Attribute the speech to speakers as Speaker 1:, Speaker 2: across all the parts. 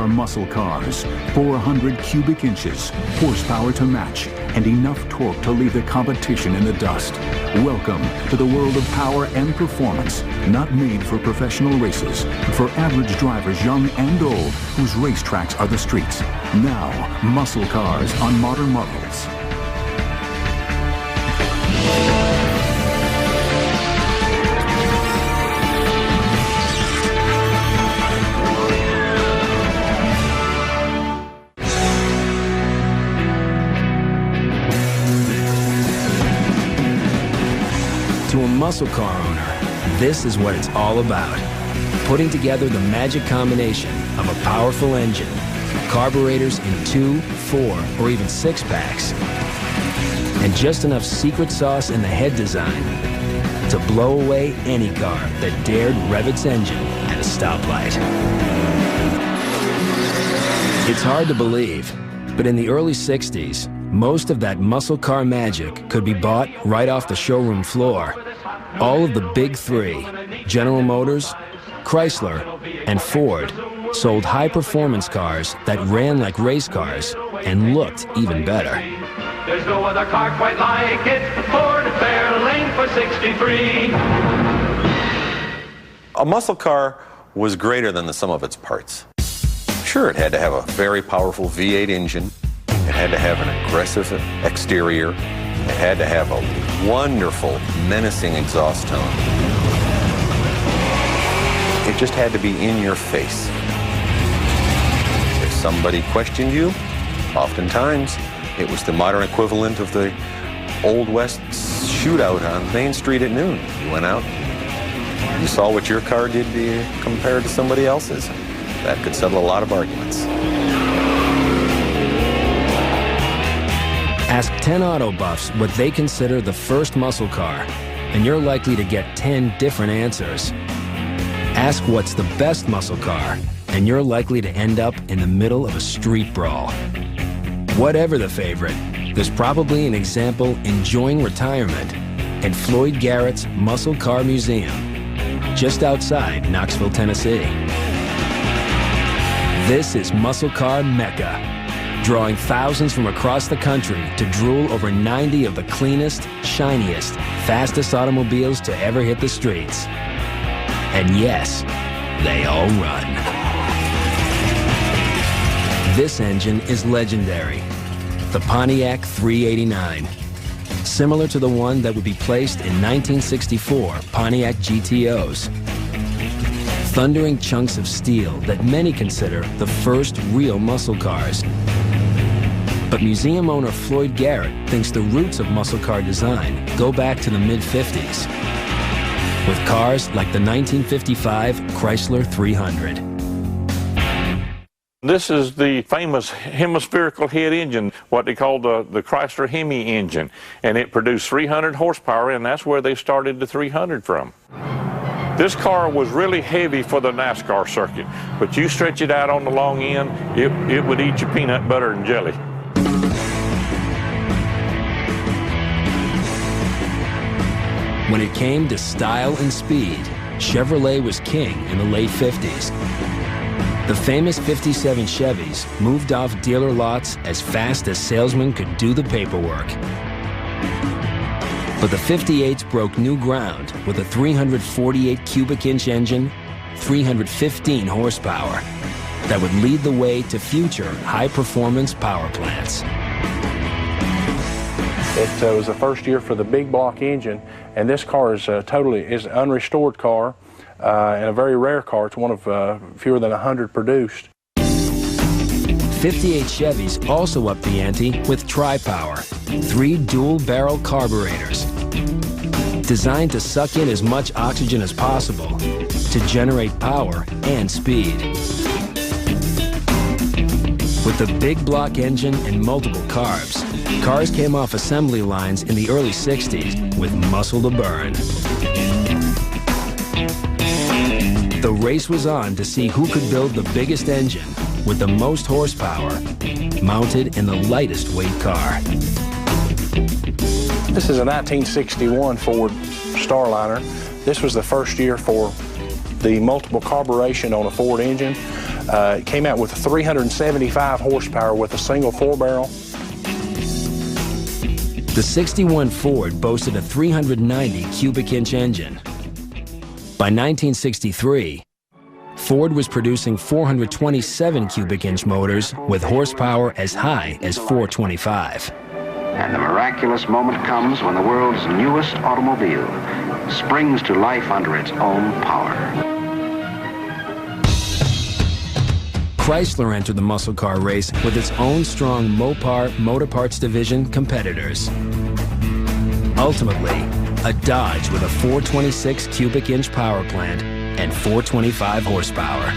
Speaker 1: are muscle cars, 400 cubic inches, horsepower to match, and enough torque to leave the competition in the dust. Welcome to the world of power and performance, not made for professional races, but for average drivers young and old whose racetracks are the streets. Now, muscle cars on modern models.
Speaker 2: To a muscle car owner, this is what it's all about. Putting together the magic combination of a powerful engine, carburetors in 2, 4, or even 6 packs, and just enough secret sauce in the head design to blow away any car that dared rev its engine at a stoplight. It's hard to believe, but in the early 60s, most of that muscle car magic could be bought right off the showroom floor. All of the big three, General Motors, Chrysler, and Ford, sold high-performance cars that ran like race cars and looked even better.
Speaker 3: There's no other car quite like it. Ford Fairlane for 63.
Speaker 4: A muscle car was greater than the sum of its parts. Sure, it had to have a very powerful V8 engine. It had to have an aggressive exterior. It had to have a wonderful, menacing exhaust tone. It just had to be in your face. If somebody questioned you, oftentimes it was the modern equivalent of the Old West shootout on Main Street at noon. You went out, you saw what your car did compared to somebody else's. That could settle a lot of arguments.
Speaker 2: Ask 10 auto buffs what they consider the first muscle car, and you're likely to get 10 different answers. Ask what's the best muscle car, and you're likely to end up in the middle of a street brawl. Whatever the favorite, there's probably an example enjoying retirement at Floyd Garrett's Muscle Car Museum, just outside Knoxville, Tennessee. This is Muscle Car Mecca, drawing thousands from across the country to drool over 90 of the cleanest, shiniest, fastest automobiles to ever hit the streets. And yes, they all run. This engine is legendary, the Pontiac 389. Similar to the one that would be placed in 1964 Pontiac GTOs. Thundering chunks of steel that many consider the first real muscle cars. But museum owner Floyd Garrett thinks the roots of muscle car design go back to the mid-50s, with cars like the 1955 Chrysler 300.
Speaker 5: This is the famous hemispherical head engine, what they call the Chrysler Hemi engine, and it produced 300 horsepower, and that's where they started the 300 from. This car was really heavy for the NASCAR circuit, but you stretch it out on the long end, it would eat your peanut butter and jelly.
Speaker 2: When it came to style and speed, Chevrolet was king in the late 50s. The famous 57 Chevys moved off dealer lots as fast as salesmen could do the paperwork. But the 58s broke new ground with a 348 cubic inch engine, 315 horsepower, that would lead the way to future high-performance power plants.
Speaker 6: It was the first year for the big block engine, and this car is is an unrestored car and a very rare car. It's one of fewer than 100 produced.
Speaker 2: 58 Chevys also upped the ante with Tri-Power, 3 dual-barrel carburetors, designed to suck in as much oxygen as possible to generate power and speed. With the big block engine and multiple carbs, cars came off assembly lines in the early 60s with muscle to burn. The race was on to see who could build the biggest engine with the most horsepower mounted in the lightest weight car.
Speaker 6: This is a 1961 Ford Starliner. This was the first year for the multiple carburation on a Ford engine. It came out with 375 horsepower with a single 4-barrel.
Speaker 2: The 61 Ford boasted a 390 cubic inch engine. By 1963, Ford was producing 427 cubic inch motors with horsepower as high as 425.
Speaker 7: And the miraculous moment comes when the world's newest automobile springs to life under its own power.
Speaker 2: Chrysler entered the muscle car race with its own strong Mopar Motor Parts Division competitors. Ultimately, a Dodge with a 426 cubic inch power plant and 425 horsepower.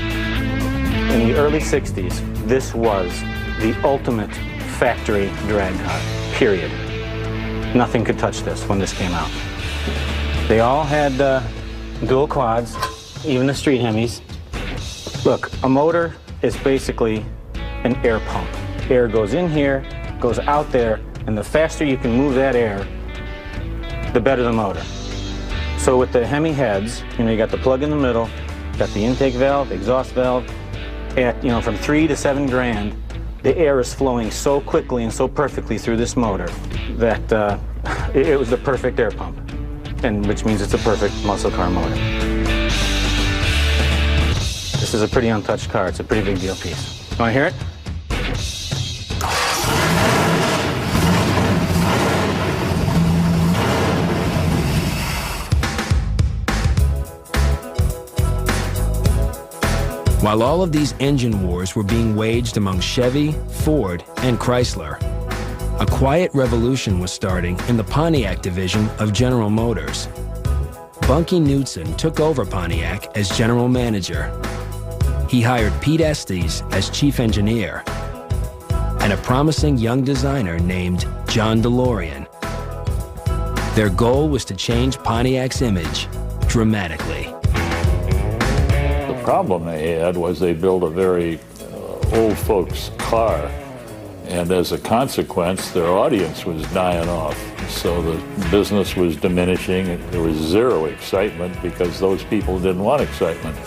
Speaker 8: In the early 60s, this was the ultimate factory drag car, period. Nothing could touch this when this came out. They all had dual quads, even the street Hemis. Look, a motor is basically an air pump. Air goes in here, goes out there, and the faster you can move that air, the better the motor. So with the Hemi heads, you got the plug in the middle, got the intake valve, exhaust valve. At, from 3 to 7 grand, the air is flowing so quickly and so perfectly through this motor that it was the perfect air pump, and which means it's a perfect muscle car motor. This is a pretty untouched car. It's a pretty big deal piece. You want to hear it?
Speaker 2: While all of these engine wars were being waged among Chevy, Ford, and Chrysler, a quiet revolution was starting in the Pontiac division of General Motors. Bunky Knudsen took over Pontiac as general manager. He hired Pete Estes as chief engineer and a promising young designer named John DeLorean. Their goal was to change Pontiac's image dramatically.
Speaker 9: The problem they had was they built a very old folks car, and as a consequence their audience was dying off. So the business was diminishing. There was zero excitement because those people didn't want excitement.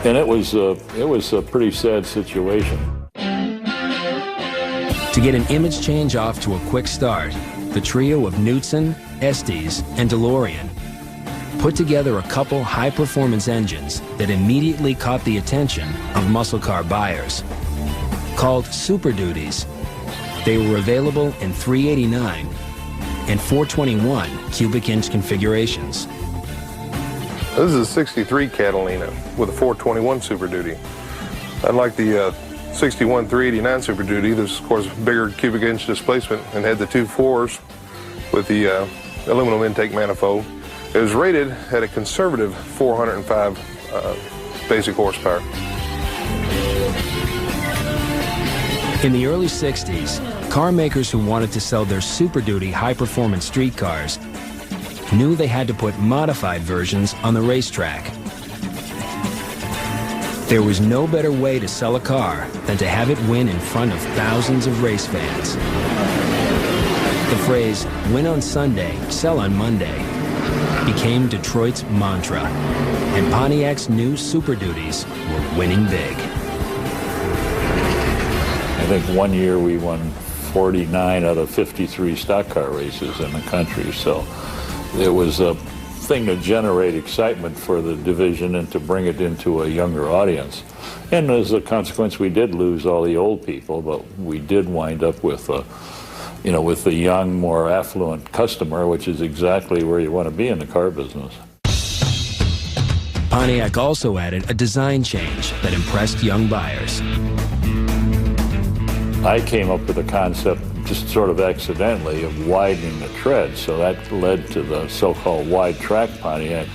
Speaker 9: And it was a pretty sad situation.
Speaker 2: To get an image change off to a quick start, the trio of Knudsen, Estes, and DeLorean put together a couple high-performance engines that immediately caught the attention of muscle car buyers. Called Super Duties, they were available in 389 and 421 cubic inch configurations.
Speaker 10: This is a 63 Catalina with a 421 Super Duty. Unlike the 61 389 Super Duty, there's of course bigger cubic inch displacement and had the 2 4s with the aluminum intake manifold. It was rated at a conservative 405 basic horsepower.
Speaker 2: In the early 60s, car makers who wanted to sell their Super Duty high-performance street cars knew they had to put modified versions on the racetrack. There was no better way to sell a car than to have it win in front of thousands of race fans. The phrase, "win on Sunday, sell on Monday," became Detroit's mantra, and Pontiac's new Super Duties were winning big.
Speaker 9: I think one year we won 49 out of 53 stock car races in the country, so it was a thing to generate excitement for the division and to bring it into a younger audience. And as a consequence, we did lose all the old people, but we did wind up with with the young, more affluent customer, which is exactly where you want to be in the car business.
Speaker 2: Pontiac also added a design change that impressed young buyers.
Speaker 9: I came up with a concept just sort of accidentally of widening the tread, so that led to the so-called wide track Pontiac.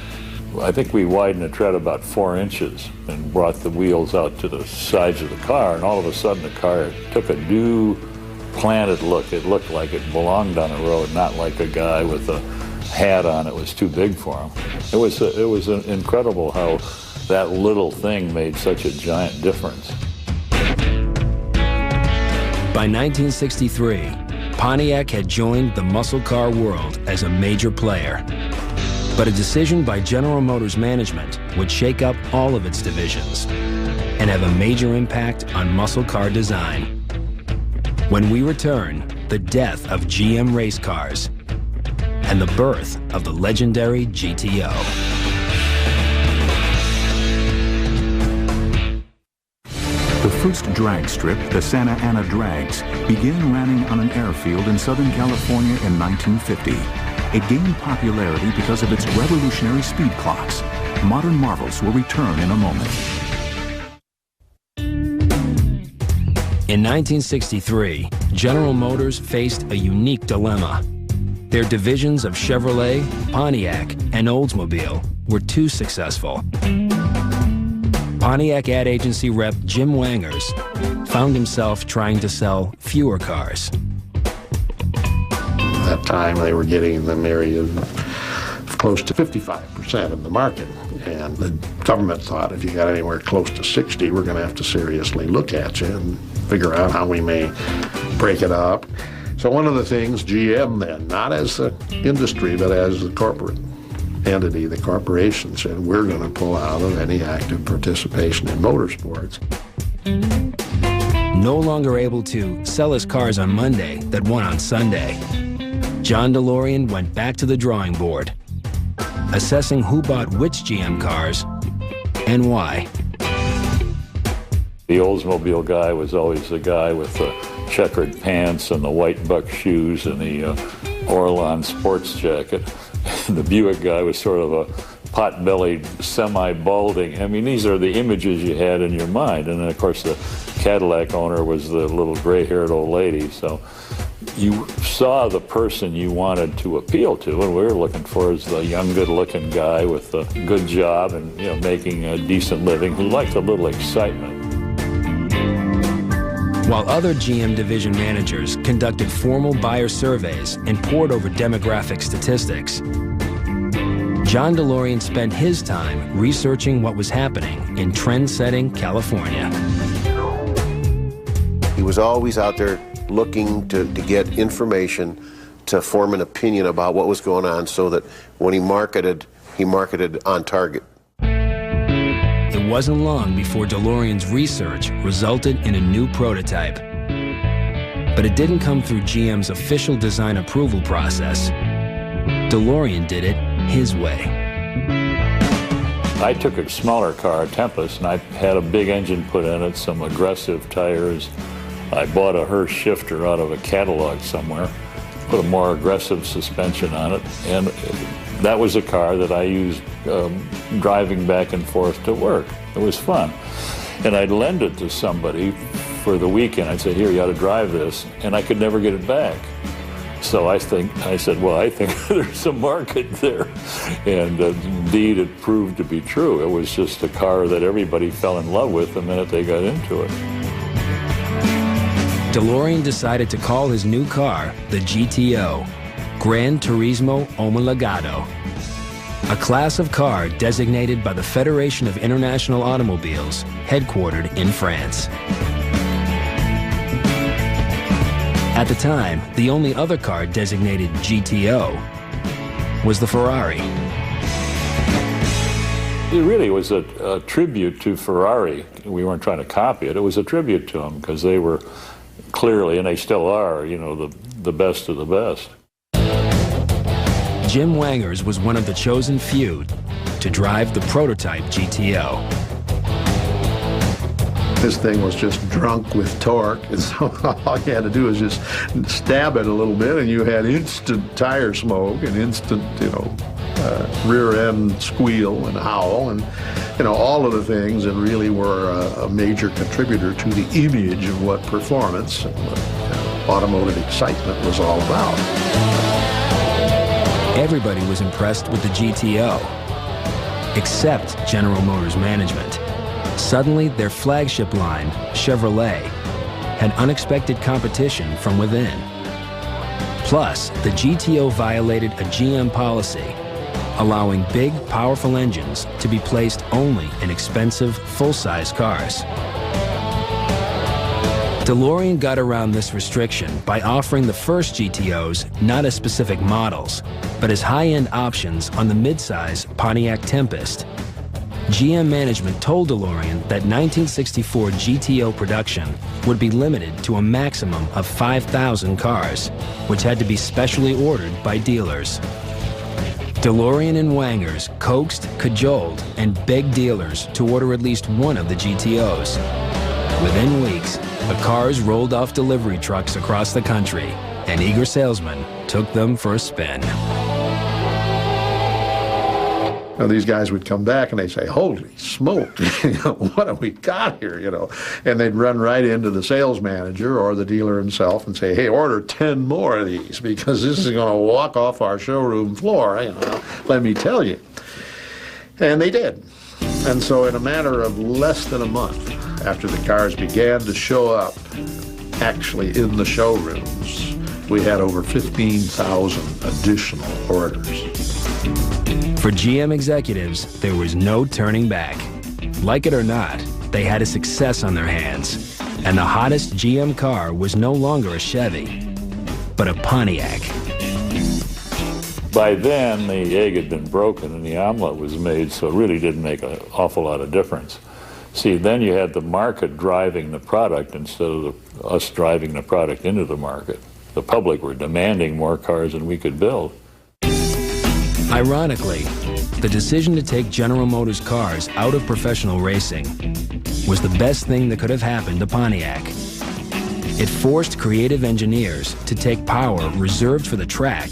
Speaker 9: I think we widened the tread about 4 inches and brought the wheels out to the sides of the car, and all of a sudden the car took a new planted look. It looked like it belonged on a road, not like a guy with a hat on that was too big for him. It was incredible how that little thing made such a giant difference.
Speaker 2: By 1963, Pontiac had joined the muscle car world as a major player. But a decision by General Motors management would shake up all of its divisions. and have a major impact on muscle car design. When we return, the death of GM race cars and the birth of the legendary GTO.
Speaker 1: The first drag strip, the Santa Ana Drags, began running on an airfield in Southern California in 1950. It gained popularity because of its revolutionary speed clocks. Modern marvels will return in a moment.
Speaker 2: In 1963, General Motors faced a unique dilemma. Their divisions of Chevrolet, Pontiac, and Oldsmobile were too successful. Pontiac ad agency rep Jim Wangers found himself trying to sell fewer cars.
Speaker 11: At that time, they were getting in the area of close to 55% of the market. And the government thought if you got anywhere close to 60, we're going to have to seriously look at you and figure out how we may break it up. So one of the things GM then, not as the industry, but as the corporate entity, the corporation, said, we're going to pull out of any active participation in motorsports.
Speaker 2: No longer able to sell his cars on Monday that won on Sunday, John DeLorean went back to the drawing board, assessing who bought which GM cars and why.
Speaker 9: The Oldsmobile guy was always the guy with the checkered pants and the white buck shoes and the Orlon sports jacket. The Buick guy was sort of a pot-bellied, semi-balding. I mean, these are the images you had in your mind. And then, of course, the Cadillac owner was the little gray-haired old lady. So you saw the person you wanted to appeal to, and we were looking for is the young, good-looking guy with a good job and, you know, making a decent living who liked a little excitement.
Speaker 2: While other GM division managers conducted formal buyer surveys and pored over demographic statistics, John DeLorean spent his time researching what was happening in trend-setting California.
Speaker 12: He was always out there looking to get information to form an opinion about what was going on so that when he marketed on target.
Speaker 2: It wasn't long before DeLorean's research resulted in a new prototype. But it didn't come through GM's official design approval process. DeLorean did it his way.
Speaker 9: I took a smaller car, a Tempest, and I had a big engine put in it, some aggressive tires. I bought a Hurst shifter out of a catalog somewhere, put a more aggressive suspension on it, and that was a car that I used driving back and forth to work. It was fun. And I'd lend it to somebody for the weekend. I'd say, here, you ought to drive this, and I could never get it back. So I said, well, I think there's a market there. And indeed, it proved to be true. It was just a car that everybody fell in love with the minute they got into it.
Speaker 2: DeLorean decided to call his new car the GTO, Gran Turismo Homologado, a class of car designated by the Federation of International Automobiles, headquartered in France. At the time, the only other car designated GTO was the Ferrari.
Speaker 9: It really was a tribute to Ferrari. We weren't trying to copy it. It was a tribute to them because they were clearly, and they still are, you know, the best of the best.
Speaker 2: Jim Wangers was one of the chosen few to drive the prototype GTO.
Speaker 11: This thing was just drunk with torque, and so all you had to do was just stab it a little bit, and you had instant tire smoke and instant, rear end squeal and howl, and all of the things that really were a major contributor to the image of what performance and what automotive excitement was all about.
Speaker 2: Everybody was impressed with the GTO, except General Motors management. Suddenly, their flagship line, Chevrolet, had unexpected competition from within. Plus, the GTO violated a GM policy, allowing big, powerful engines to be placed only in expensive, full-size cars. DeLorean got around this restriction by offering the first GTOs not as specific models, but as high-end options on the midsize Pontiac Tempest, GM management told DeLorean that 1964 GTO production would be limited to a maximum of 5,000 cars, which had to be specially ordered by dealers. DeLorean and Wangers coaxed, cajoled, and begged dealers to order at least one of the GTOs. Within weeks, the cars rolled off delivery trucks across the country, and eager salesmen took them for a spin.
Speaker 11: Now, these guys would come back and they'd say, holy smoke, what have we got here, And they'd run right into the sales manager or the dealer himself and say, hey, order 10 more of these because this is going to walk off our showroom floor, let me tell you. And they did. And so in a matter of less than a month after the cars began to show up actually in the showrooms, we had over 15,000 additional orders.
Speaker 2: For GM executives, there was no turning back. Like it or not, they had a success on their hands. And the hottest GM car was no longer a Chevy, but a Pontiac.
Speaker 9: By then, the egg had been broken and the omelet was made, so it really didn't make an awful lot of difference. See, then you had the market driving the product instead of us driving the product into the market. The public were demanding more cars than we could build.
Speaker 2: Ironically, the decision to take General Motors cars out of professional racing was the best thing that could have happened to Pontiac. It forced creative engineers to take power reserved for the track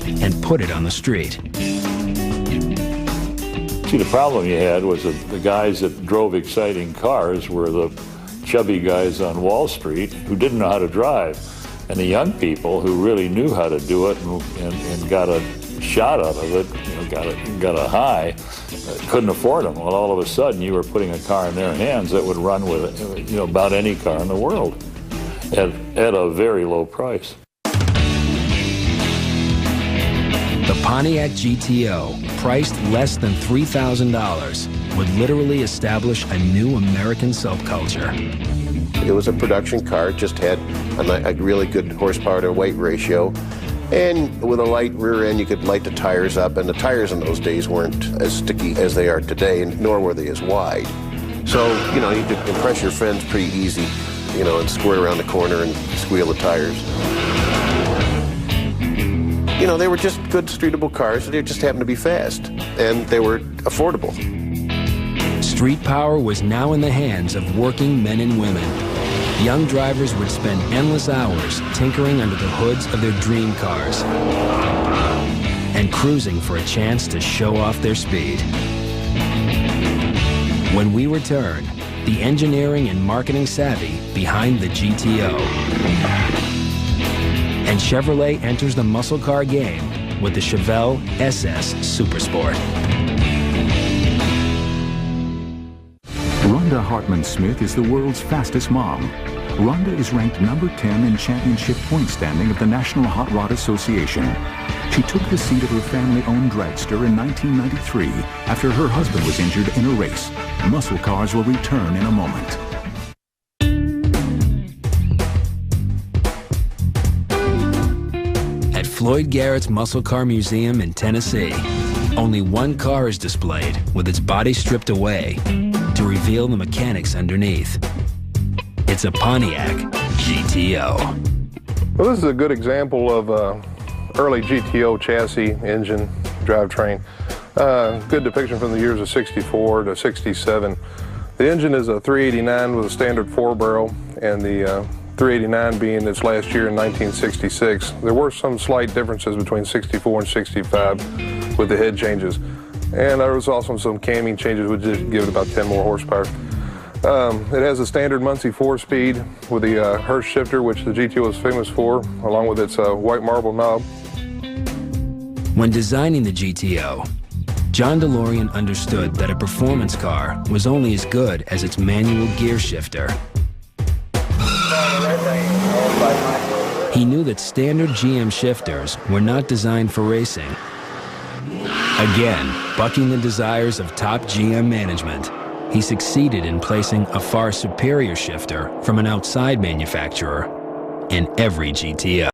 Speaker 2: and put it on the street.
Speaker 9: See, the problem you had was that the guys that drove exciting cars were the chubby guys on Wall Street who didn't know how to drive. And the young people who really knew how to do it and got a shot out of it, got a high, couldn't afford them. Well, all of a sudden, you were putting a car in their hands that would run with about any car in the world at a very low price.
Speaker 2: The Pontiac GTO, priced less than $3,000, would literally establish a new American subculture.
Speaker 12: It was a production car, it just had a really good horsepower to weight ratio. And with a light rear end, you could light the tires up, and the tires in those days weren't as sticky as they are today, and nor were they as wide. So, you could impress your friends pretty easy, and square around the corner and squeal the tires. They were just good streetable cars. They just happened to be fast, and they were affordable.
Speaker 2: Street power was now in the hands of working men and women. Young drivers would spend endless hours tinkering under the hoods of their dream cars and cruising for a chance to show off their speed. When we return, the engineering and marketing savvy behind the GTO. And Chevrolet enters the muscle car game with the Chevelle SS Supersport.
Speaker 1: Rhonda Hartman Smith is the world's fastest mom. Rhonda is ranked number 10 in championship point standing of the National Hot Rod Association. She took the seat of her family-owned dragster in 1993 after her husband was injured in a race. Muscle cars will return in a moment.
Speaker 2: At Floyd Garrett's Muscle Car Museum in Tennessee, only one car is displayed with its body stripped away to reveal the mechanics underneath. It's a Pontiac GTO.
Speaker 10: Well, this is a good example of early GTO chassis, engine, drivetrain. Good depiction from the years of 64 to 67. The engine is a 389 with a standard 4-barrel, and the 389 being its last year in 1966. There were some slight differences between 64 and 65 with the head changes. And there was also some camming changes which just give it about 10 more horsepower. It has a standard Muncie 4-speed with the Hurst shifter, which the GTO is famous for, along with its white marble knob.
Speaker 2: When designing the GTO, John DeLorean understood that a performance car was only as good as its manual gear shifter. He knew that standard GM shifters were not designed for racing. Again, bucking the desires of top GM management, he succeeded in placing a far superior shifter from an outside manufacturer in every GTO.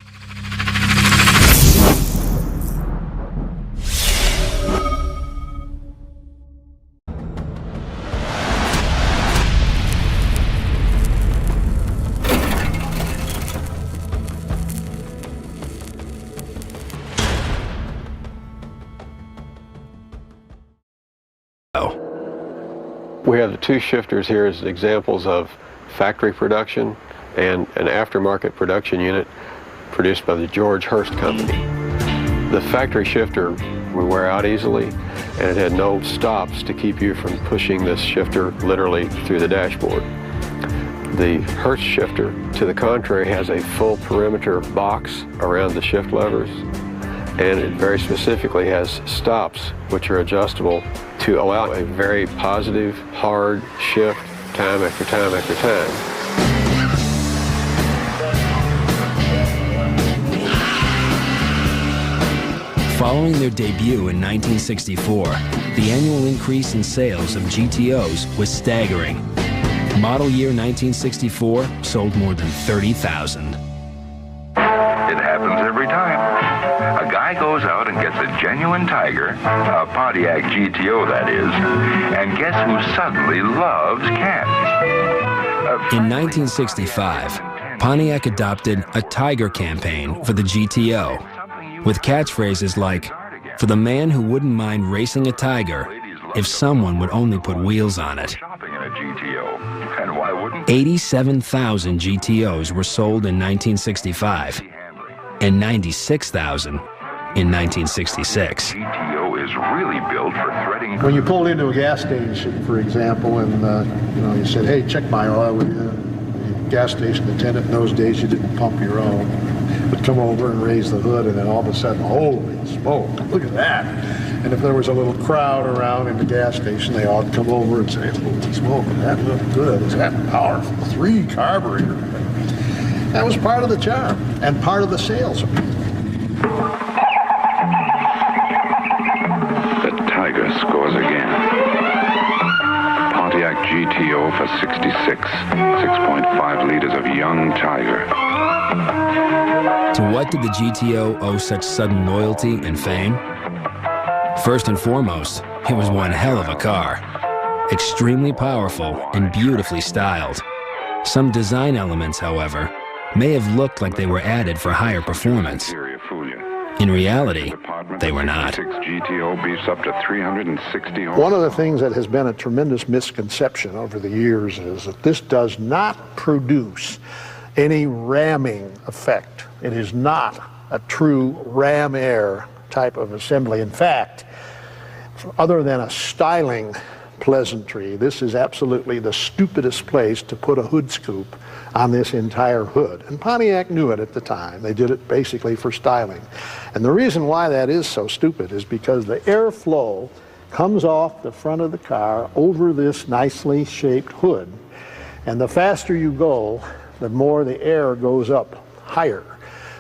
Speaker 13: We have the two shifters here as examples of factory production and an aftermarket production unit produced by the George Hurst Company. The factory shifter would wear out easily, and it had no stops to keep you from pushing this shifter literally through the dashboard. The Hurst shifter, to the contrary, has a full perimeter box around the shift levers, and it very specifically has stops which are adjustable to allow a very positive, hard shift time after time after time.
Speaker 2: Following their debut in 1964, the annual increase in sales of GTOs was staggering. Model year 1964 sold more than 30,000.
Speaker 14: It happens every time. A guy goes out and gets a genuine Tiger, a Pontiac GTO that is, and guess who suddenly loves cats?
Speaker 2: In 1965, Pontiac adopted a Tiger campaign for the GTO, with catchphrases like, "For the man who wouldn't mind racing a Tiger if someone would only put wheels on it." 87,000 GTOs were sold in 1965, and 96,000 in 1966.
Speaker 14: GTO is really built for threading.
Speaker 15: When you pulled into a gas station, for example, and you said, "Hey, check my oil," the gas station attendant in those days, you didn't pump your own, would come over and raise the hood, and then all of a sudden, holy smoke, look at that. And if there was a little crowd around in the gas station, they all come over and say, "Holy smoke, that looked good. Is that powerful? 3 carburetor." That was part of the charm and part of the sales.
Speaker 14: The Tiger scores again. Pontiac GTO for 66, 6.5 liters of young Tiger.
Speaker 2: To what did the GTO owe such sudden loyalty and fame? First and foremost, it was one hell of a car. Extremely powerful and beautifully styled. Some design elements, however, may have looked like they were added for higher performance. In reality, they were not.
Speaker 14: GTO beefs up to 360 horsepower.
Speaker 15: One of the things that has been a tremendous misconception over the years is that this does not produce any ramming effect. It is not a true ram air type of assembly. In fact, other than a styling pleasantry, this is absolutely the stupidest place to put a hood scoop on this entire hood. And Pontiac knew it at the time. They did it basically for styling. And the reason why that is so stupid is because the airflow comes off the front of the car over this nicely shaped hood. And the faster you go, the more the air goes up higher.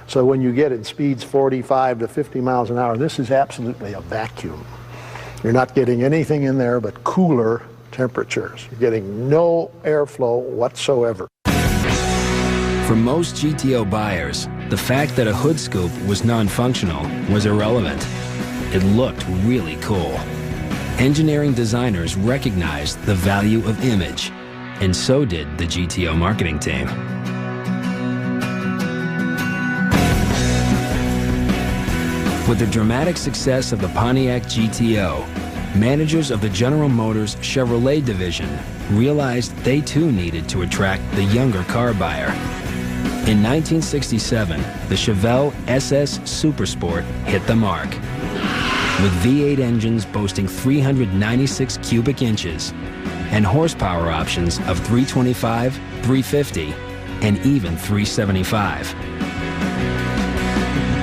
Speaker 15: So when you get in speeds 45 to 50 miles an hour, this is absolutely a vacuum. You're not getting anything in there but cooler temperatures. You're getting no airflow whatsoever.
Speaker 2: For most GTO buyers, the fact that a hood scoop was non-functional was irrelevant. It looked really cool. Engineering designers recognized the value of image, and so did the GTO marketing team. With the dramatic success of the Pontiac GTO, managers of the General Motors Chevrolet division realized they too needed to attract the younger car buyer. In 1967, the Chevelle SS Supersport hit the mark, with V8 engines boasting 396 cubic inches and horsepower options of 325, 350, and even 375.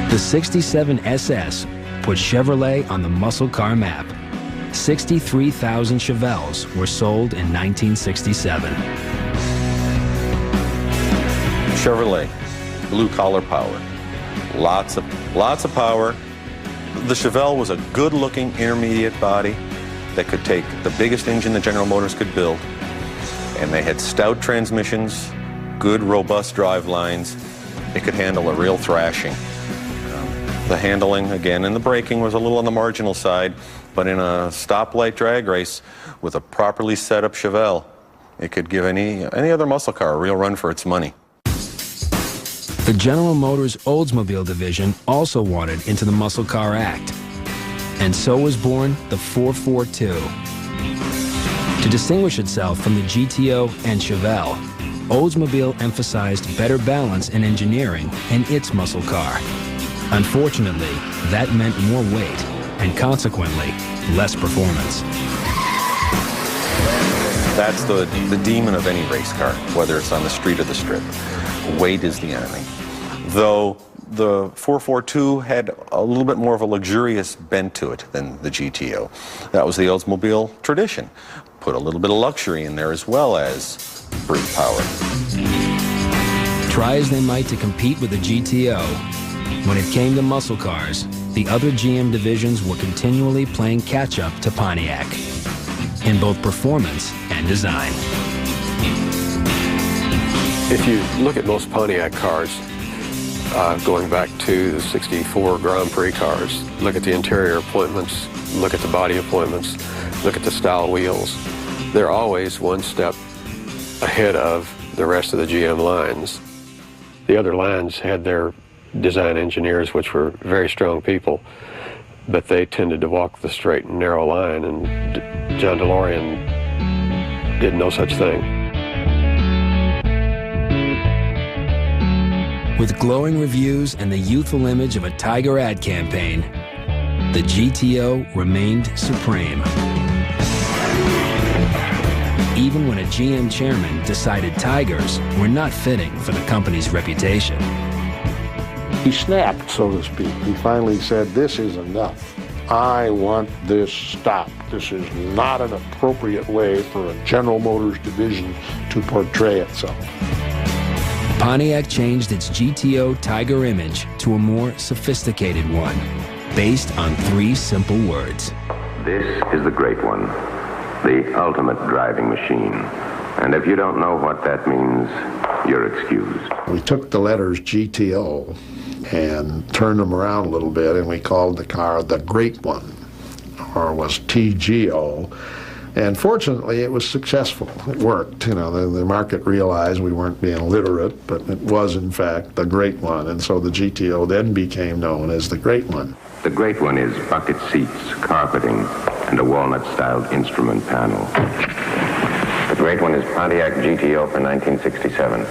Speaker 2: The 67 SS put Chevrolet on the muscle car map. 63,000 Chevelles were sold in 1967.
Speaker 4: Chevrolet, blue collar power, lots of power. The Chevelle was a good-looking intermediate body that could take the biggest engine that General Motors could build, and they had stout transmissions, good, robust drive lines. It could handle a real thrashing. The handling, again, and the braking was a little on the marginal side, but in a stoplight drag race with a properly set up Chevelle, it could give any other muscle car a real run for its money.
Speaker 2: The General Motors Oldsmobile division also wanted into the Muscle Car Act, and so was born the 442. To To distinguish itself from the GTO and Chevelle, Oldsmobile emphasized better balance and engineering in its muscle car. Unfortunately, that meant more weight and consequently less performance.
Speaker 4: That's the demon of any race car, whether it's on the street or the strip. Weight is the enemy. Though the 442 had a little bit more of a luxurious bent to it than the GTO. That was the Oldsmobile tradition. Put a little bit of luxury in there as well as brute power.
Speaker 2: Try as they might to compete with the GTO, when it came to muscle cars, the other GM divisions were continually playing catch-up to Pontiac in both performance and design.
Speaker 13: If you look at most Pontiac cars, going back to the 64 Grand Prix cars, look at the interior appointments, look at the body appointments, look at the style wheels, they're always one step ahead of the rest of the GM lines. The other lines had their design engineers, which were very strong people, but they tended to walk the straight and narrow line, and John DeLorean did no such thing.
Speaker 2: With glowing reviews and the youthful image of a Tiger ad campaign, the GTO remained supreme. Even when a GM chairman decided Tigers were not fitting for the company's reputation.
Speaker 11: He snapped, so to speak. He finally said, "This is enough. I want this stopped. This is not an appropriate way for a General Motors division to portray itself."
Speaker 2: Pontiac changed its GTO Tiger image to a more sophisticated one, based on 3 simple words.
Speaker 14: This is the great one, the ultimate driving machine. And if you don't know what that means, you're excused.
Speaker 11: We took the letters GTO and turned them around a little bit, and we called the car the Great One, or was TGO. And fortunately, it was successful. It worked. You know, the market realized we weren't being literate, but it was, in fact, the Great One. And so the GTO then became known as the Great One.
Speaker 14: The Great One is bucket seats, carpeting, and a walnut-styled instrument panel. The Great One is Pontiac GTO for 1967.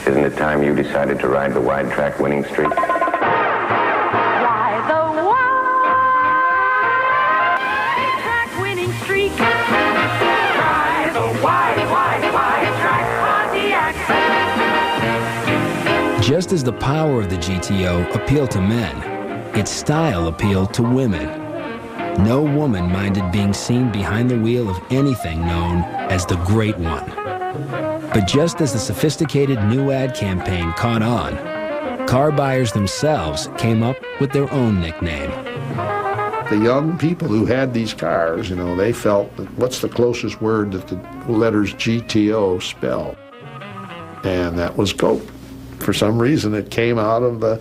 Speaker 14: Isn't it time you decided to ride the wide track winning streak?
Speaker 16: Ride the wide track winning streak. Ride the wide track Pontiac.
Speaker 2: Just as the power of the GTO appealed to men, its style appealed to women. No woman minded being seen behind the wheel of anything known as the Great One. But just as the sophisticated new ad campaign caught on, car buyers themselves came up with their own nickname.
Speaker 11: The young people who had these cars, you know, they felt that what's the closest word that the letters GTO spell? And that was GOAT. For some reason, it came out of the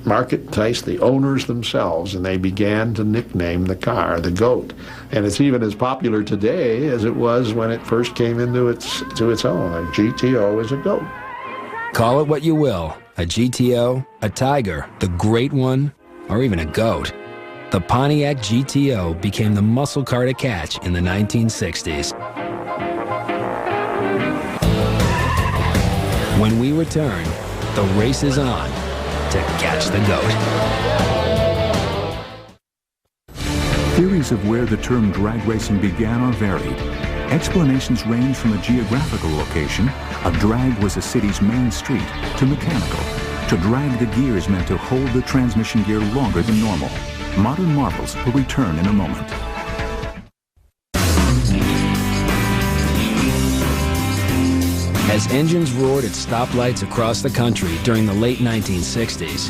Speaker 11: market enticed the owners themselves, and they began to nickname the car the GOAT. And it's even as popular today as it was when it first came into its own. A GTO is a GOAT.
Speaker 2: Call it what you will, a GTO, a Tiger, the Great One, or even a GOAT. The Pontiac GTO became the muscle car to catch in the 1960s. When we return, the race is on to catch the GOAT.
Speaker 1: Theories of where the term drag racing began are varied. Explanations range from a geographical location, a drag was a city's main street, to mechanical. To drag the gears meant to hold the transmission gear longer than normal. Modern marvels will return in a moment.
Speaker 2: As engines roared at stoplights across the country during the late 1960s,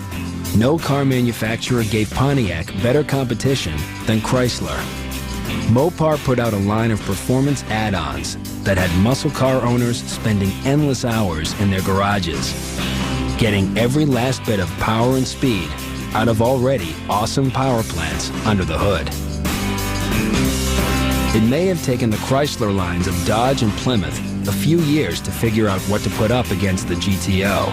Speaker 2: no car manufacturer gave Pontiac better competition than Chrysler. Mopar put out a line of performance add-ons that had muscle car owners spending endless hours in their garages, getting every last bit of power and speed out of already awesome power plants under the hood. It may have taken the Chrysler lines of Dodge and Plymouth a few years to figure out what to put up against the GTO.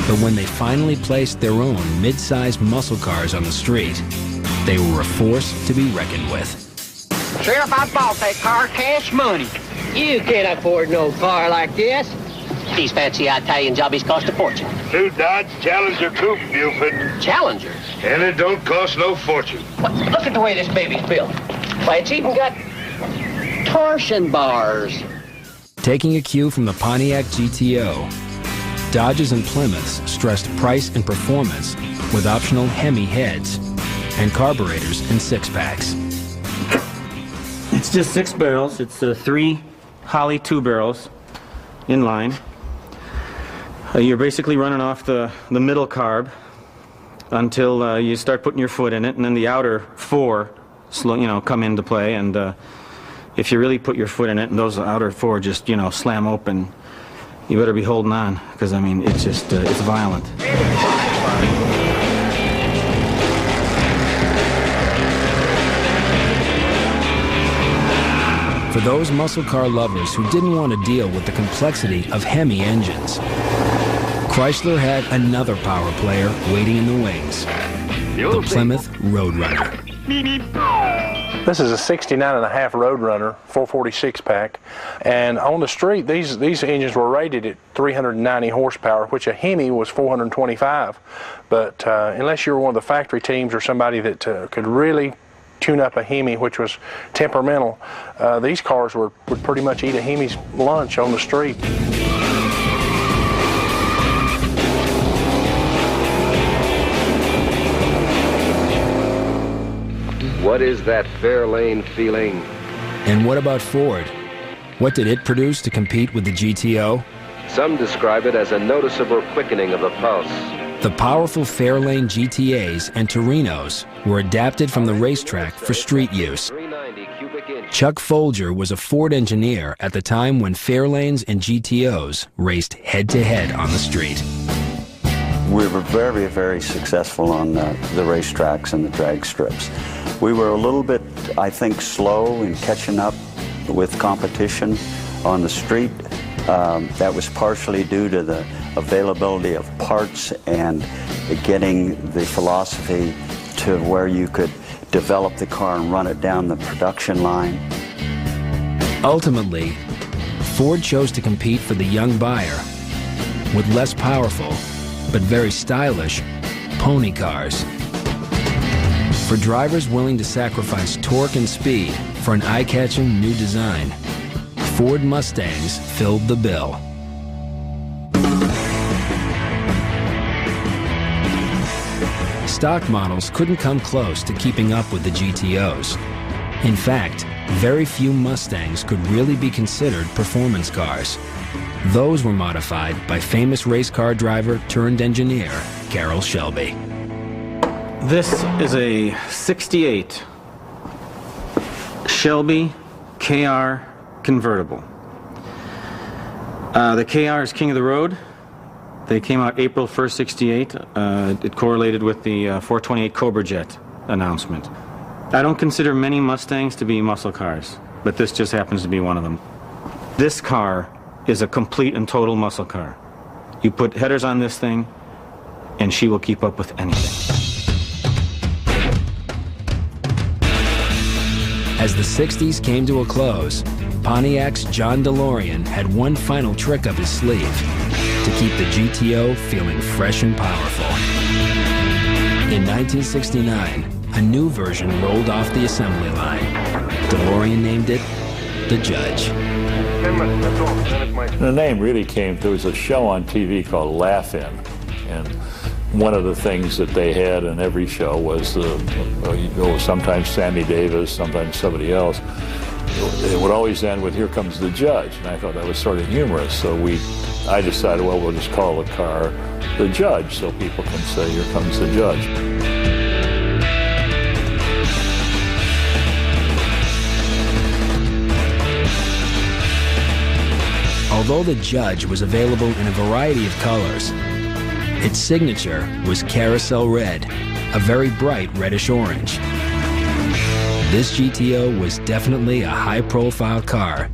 Speaker 2: But when they finally placed their own mid-sized muscle cars on the street, they were a force to be reckoned with.
Speaker 17: Sheriff, I bought that car cash money.
Speaker 18: You can't afford no car like this. These fancy Italian jobbies cost a fortune.
Speaker 19: New Dodge Challenger Coupe, Buford.
Speaker 18: Challenger?
Speaker 19: And it don't cost no fortune.
Speaker 18: What? Look at the way this baby's built. Why, it's even got torsion bars.
Speaker 2: Taking a cue from the Pontiac GTO, Dodges and Plymouths stressed price and performance with optional Hemi heads and carburetors and six-packs.
Speaker 8: It's just 6 barrels. It's 3 Holley 2 barrels in line. You're basically running off the middle carb until you start putting your foot in it, and then the outer 4 come into play. And if you really put your foot in it and those outer 4 just slam open, you better be holding on, because I mean it's just it's violent.
Speaker 2: For those muscle car lovers who didn't want to deal with the complexity of Hemi engines, Chrysler had another power player waiting in the wings, the Plymouth Roadrunner.
Speaker 6: This is a 69.5 Roadrunner 446 pack, and on the street these engines were rated at 390 horsepower, which a Hemi was 425. But unless you were one of the factory teams or somebody that could really tune up a Hemi, which was temperamental, these cars would pretty much eat a Hemi's lunch on the street.
Speaker 20: What is that Fairlane feeling?
Speaker 2: And what about Ford? What did it produce to compete with the GTO?
Speaker 20: Some describe it as a noticeable quickening of the pulse.
Speaker 2: The powerful Fairlane GTAs and Torinos were adapted from the racetrack for street use. Chuck Folger was a Ford engineer at the time when Fairlanes and GTOs raced head-to-head on the street.
Speaker 21: We were very, very successful on the racetracks and the drag strips. We were a little bit, I think, slow in catching up with competition on the street. That was partially due to the availability of parts and getting the philosophy to where you could develop the car and run it down the production line.
Speaker 2: Ultimately, Ford chose to compete for the young buyer with less powerful but very stylish pony cars. For drivers willing to sacrifice torque and speed for an eye-catching new design, Ford Mustangs filled the bill. Stock models couldn't come close to keeping up with the GTOs. In fact, very few Mustangs could really be considered performance cars. Those were modified by famous race car driver turned engineer Carroll Shelby.
Speaker 8: This is a 68 Shelby KR convertible. The KR is king of the road. They came out April 1st, 68. It correlated with the 428 Cobra Jet announcement. I don't consider many Mustangs to be muscle cars, but this just happens to be one of them. This car is a complete and total muscle car. You put headers on this thing, and she will keep up with anything.
Speaker 2: As the 60s came to a close, Pontiac's John DeLorean had one final trick up his sleeve to keep the GTO feeling fresh and powerful. In 1969, a new version rolled off the assembly line. DeLorean named it the Judge.
Speaker 9: The name really came, there was a show on TV called Laugh-In, and one of the things that they had in every show was sometimes Sammy Davis, sometimes somebody else. It would always end with, "Here comes the Judge," and I thought that was sort of humorous. So I decided, well, we'll just call the car the Judge, so people can say, "Here comes the Judge."
Speaker 2: Although the Judge was available in a variety of colors, its signature was Carousel Red, a very bright reddish orange. This GTO was definitely a high-profile car,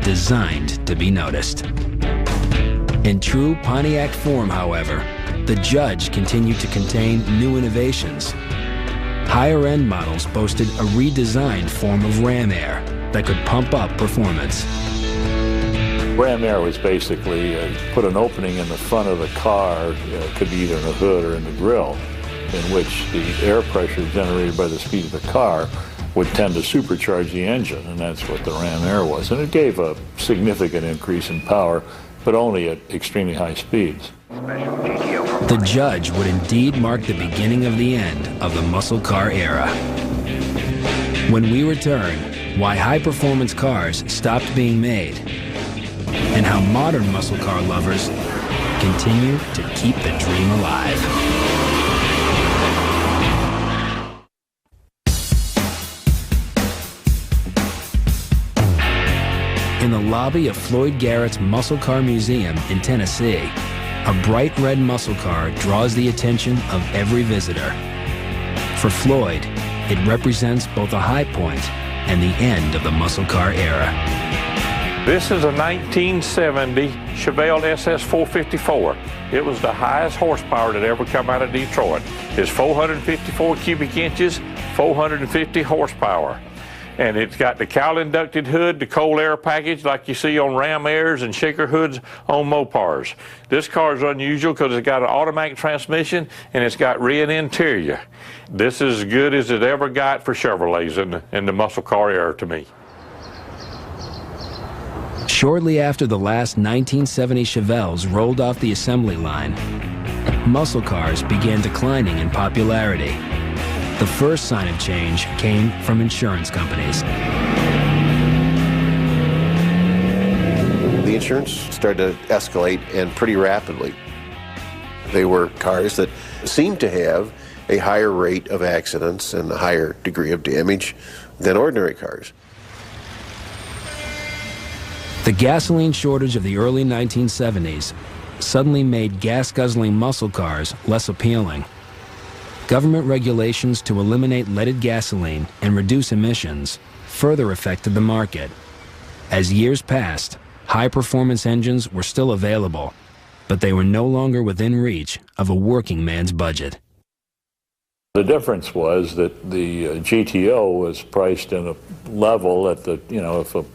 Speaker 2: designed to be noticed. In true Pontiac form, however, the Judge continued to contain new innovations. Higher-end models boasted a redesigned form of ram air that could pump up performance.
Speaker 9: Ram air was basically put an opening in the front of the car, could be either in the hood or in the grill, in which the air pressure generated by the speed of the car would tend to supercharge the engine, and that's what the ram air was. And it gave a significant increase in power, but only at extremely high speeds.
Speaker 2: The Judge would indeed mark the beginning of the end of the muscle car era. When we return, why high-performance cars stopped being made, and how modern muscle car lovers continue to keep the dream alive. In the lobby of Floyd Garrett's Muscle Car Museum in Tennessee, a bright red muscle car draws the attention of every visitor. For Floyd, it represents both a high point and the end of the muscle car era.
Speaker 5: This is a 1970 Chevelle SS 454. It was the highest horsepower that ever come out of Detroit. It's 454 cubic inches, 450 horsepower. And it's got the cowl-inducted hood, the cold air package like you see on Ram Airs and shaker hoods on Mopars. This car is unusual because it's got an automatic transmission and it's got rear interior. This is as good as it ever got for Chevrolets in the muscle car era to me.
Speaker 2: Shortly after the last 1970 Chevelles rolled off the assembly line, muscle cars began declining in popularity. The first sign of change came from insurance companies.
Speaker 12: The insurance started to escalate, and pretty rapidly. They were cars that seemed to have a higher rate of accidents and a higher degree of damage than ordinary cars.
Speaker 2: The gasoline shortage of the early 1970s suddenly made gas-guzzling muscle cars less appealing. Government regulations to eliminate leaded gasoline and reduce emissions further affected the market. As years passed, high-performance engines were still available, but they were no longer within reach of a working man's budget.
Speaker 9: The difference was that the GTO was priced in a level at the, if a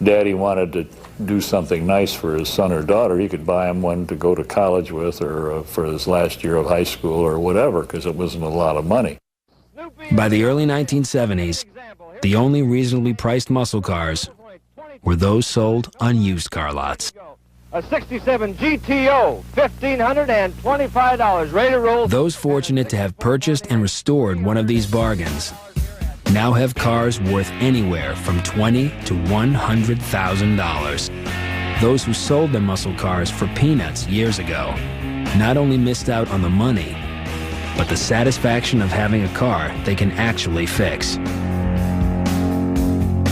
Speaker 9: daddy wanted to do something nice for his son or daughter, he could buy him one to go to college with or for his last year of high school or whatever, because it wasn't a lot of money.
Speaker 2: By the early 1970s, the only reasonably priced muscle cars were those sold on used car lots.
Speaker 3: A 67 GTO, $1,525, ready to roll.
Speaker 2: Those fortunate to have purchased and restored one of these bargains now have cars worth anywhere from $20,000 to $100,000. Those who sold their muscle cars for peanuts years ago not only missed out on the money, but the satisfaction of having a car they can actually fix.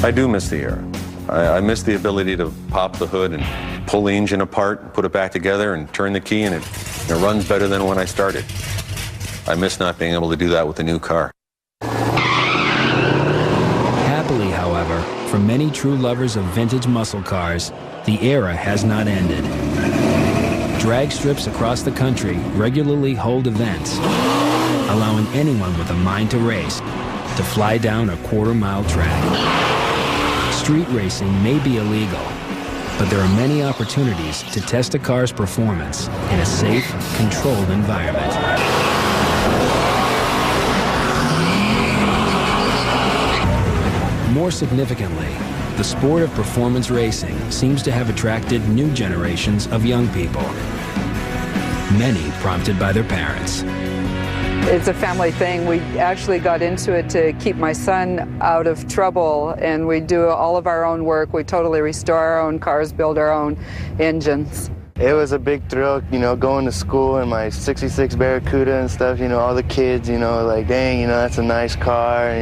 Speaker 4: I do miss the era. I miss the ability to pop the hood and pull the engine apart, and put it back together, and turn the key, and it runs better than when I started. I miss not being able to do that with a new car.
Speaker 2: Happily, however, for many true lovers of vintage muscle cars, the era has not ended. Drag strips across the country regularly hold events, allowing anyone with a mind to race to fly down a quarter-mile track. Street racing may be illegal, but there are many opportunities to test a car's performance in a safe, controlled environment. More significantly, the sport of performance racing seems to have attracted new generations of young people, many prompted by their parents.
Speaker 22: It's a family thing. We actually got into it to keep my son out of trouble, and we do all of our own work. We totally restore our own cars, build our own engines.
Speaker 23: It was a big thrill, going to school in my 66 Barracuda and stuff, all the kids, like, dang, that's a nice car,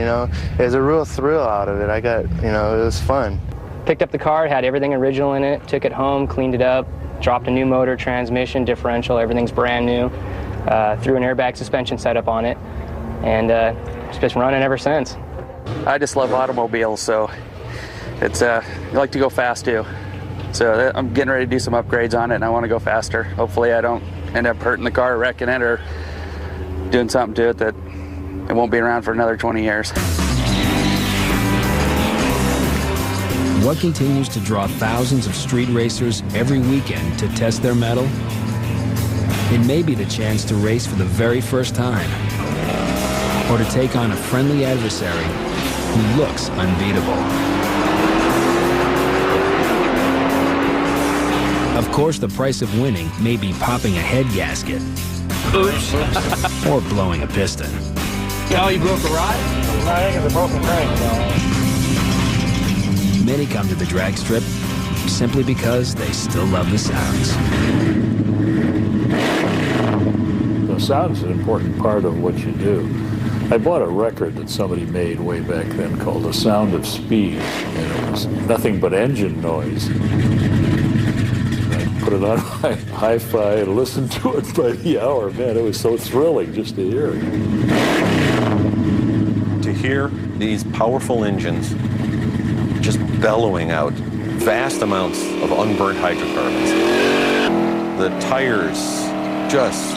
Speaker 23: There's a real thrill out of it. I got, it was fun.
Speaker 24: Picked up the car, had everything original in it, took it home, cleaned it up, dropped a new motor, transmission, differential, everything's brand new. Threw an airbag suspension setup on it, and it's been running ever since.
Speaker 25: I just love automobiles, so it's I like to go fast too. So I'm getting ready to do some upgrades on it, and I want to go faster. Hopefully I don't end up hurting the car, wrecking it, or doing something to it that it won't be around for another 20 years.
Speaker 2: What continues to draw thousands of street racers every weekend to test their mettle? It may be the chance to race for the very first time, or to take on a friendly adversary who looks unbeatable. Of course, the price of winning may be popping a head gasket. Oops. Or blowing a piston.
Speaker 17: Oh, you broke a rod? I think it's a broken crank.
Speaker 2: Many come to the drag strip simply because they still love the sounds.
Speaker 9: The sound's an important part of what you do. I bought a record that somebody made way back then called The Sound of Speed, and it was nothing but engine noise. I put it on my hi-fi and listened to it by the hour. Man, it was so thrilling just to hear it.
Speaker 4: To hear these powerful engines just bellowing out vast amounts of unburnt hydrocarbons. The tires just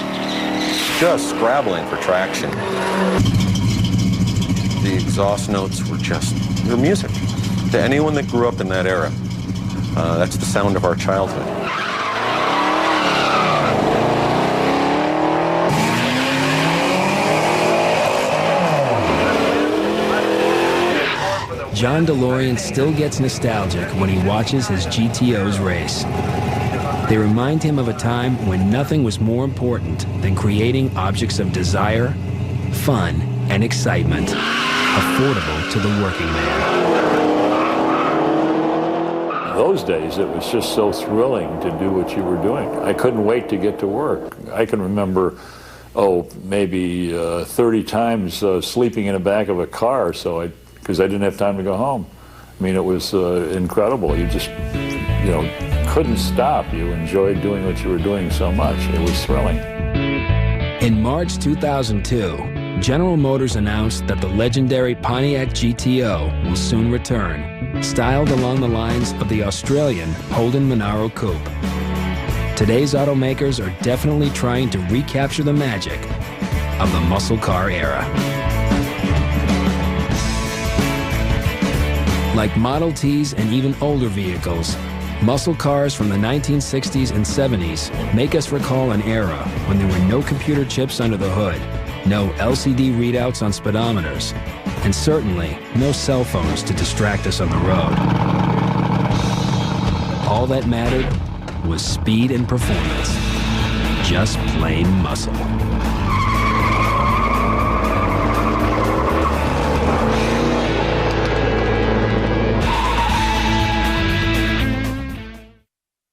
Speaker 4: scrabbling for traction. The exhaust notes were they're music. To anyone that grew up in that era, that's the sound of our childhood.
Speaker 2: John DeLorean still gets nostalgic when he watches his GTOs race. They remind him of a time when nothing was more important than creating objects of desire, fun, and excitement, affordable to the working man.
Speaker 9: Those days, it was just so thrilling to do what you were doing. I couldn't wait to get to work. I can remember, maybe 30 times sleeping in the back of a car because I didn't have time to go home. I mean, it was incredible. You just, couldn't stop. You enjoyed doing what you were doing so much. It was thrilling.
Speaker 2: In March 2002, General Motors announced that the legendary Pontiac GTO will soon return, styled along the lines of the Australian Holden Monaro Coupe. Today's automakers are definitely trying to recapture the magic of the muscle car era. Like Model Ts and even older vehicles, muscle cars from the 1960s and 70s make us recall an era when there were no computer chips under the hood, no LCD readouts on speedometers, and certainly no cell phones to distract us on the road. All that mattered was speed and performance. Just plain muscle.